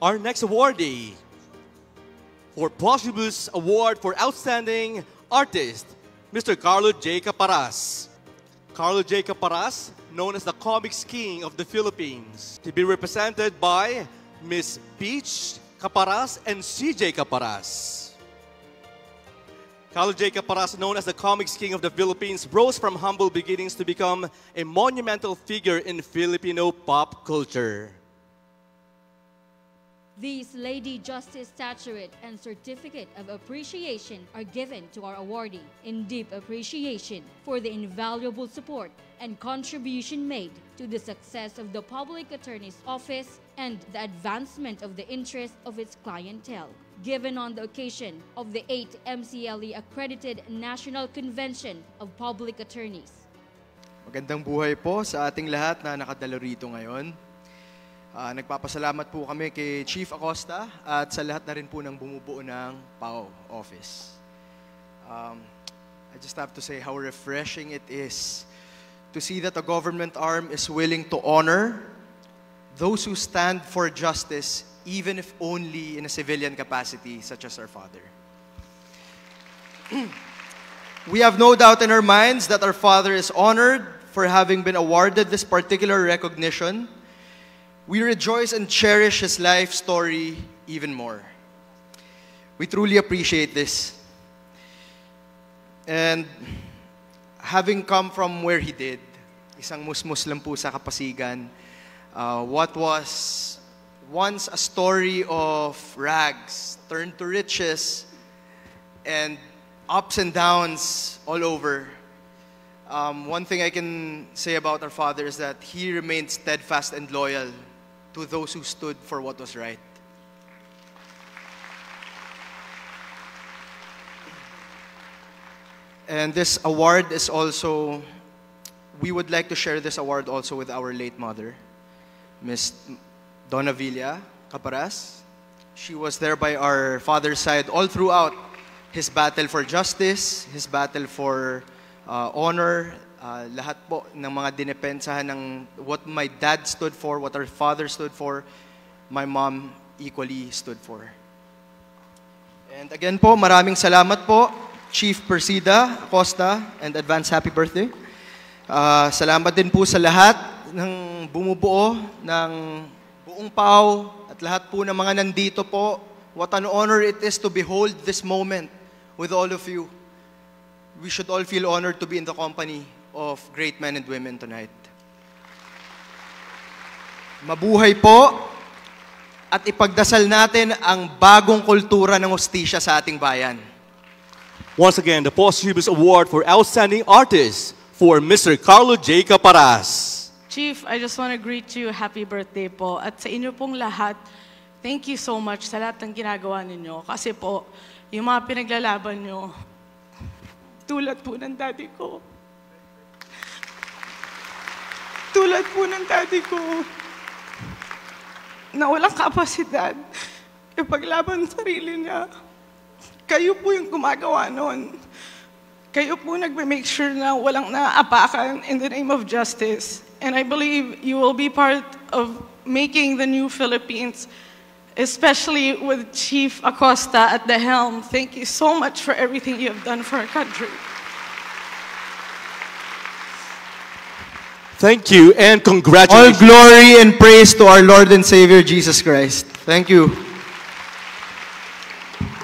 Our next awardee for Posthumous Award for Outstanding Artist, Mr. Carlo J. Caparas. Carlo J. Caparas, known as the Comics King of the Philippines, to be represented by Miss Peach Caparas and CJ Caparas. Carlo J. Caparas, known as the Comics King of the Philippines, rose from humble beginnings to become a monumental figure in Filipino pop culture. These Lady Justice Statuette and Certificate of Appreciation are given to our awardee in deep appreciation for the invaluable support and contribution made to the success of the Public Attorney's Office and the advancement of the interest of its clientele, given on the occasion of the 8th MCLE Accredited National Convention of Public Attorneys. Magandang buhay po sa ating lahat na nakadalo rito ngayon. Nagpapasalamat po kami kay Chief Acosta at sa lahat na rin po ng bumubuo ng PAO office. I just have to say how refreshing it is to see that the government arm is willing to honor those who stand for justice, even if only in a civilian capacity, such as our father. We have no doubt in our minds that our father is honored for having been awarded this particular recognition. We rejoice and cherish his life story even more. We truly appreciate this. And having come from where he did, isang Muslim po sa Kapasigan, what was once a story of rags turned to riches and ups and downs all over. One thing I can say about our father is that he remained steadfast and loyal to those who stood for what was right. And this award is also, we would like to share this award also with our late mother, Miss Donna Villa Caparas. She was there by our father's side all throughout his battle for justice, his battle for honor, lahat po ng mga dinepensahan ng what my dad stood for, what our father stood for, my mom equally stood for. And again po, maraming salamat po, Chief Persida Acosta, and advance happy birthday. Salamat din po sa lahat ng bumubuo ng buong PAO at lahat po ng mga nandito po. What an honor it is to behold this moment with all of you. We should all feel honored to be in the company of great men and women tonight. Mabuhay po at ipagdasal natin ang bagong kultura ng hustisya sa ating bayan. Once again, the Posthumous Award for Outstanding Artist for Mr. Carlo J. Caparas. Chief, I just want to greet you. Happy birthday po. At sa inyo pong lahat, thank you so much sa lahat ng ginagawa ninyo. Kasi po, yung mga pinaglalaban nyo, tulad po ng daddy ko. Tulad po ng daddy ko na walang kapasidad ipaglaban ang sarili niya. Kayo po yung gumagawa nun. Kayo po nagme-make sure na walang naaapakan in the name of justice. And I believe you will be part of making the new Philippines, especially with Chief Acosta at the helm. Thank you so much for everything you have done for our country. Thank you and congratulations. All glory and praise to our Lord and Savior Jesus Christ. Thank you.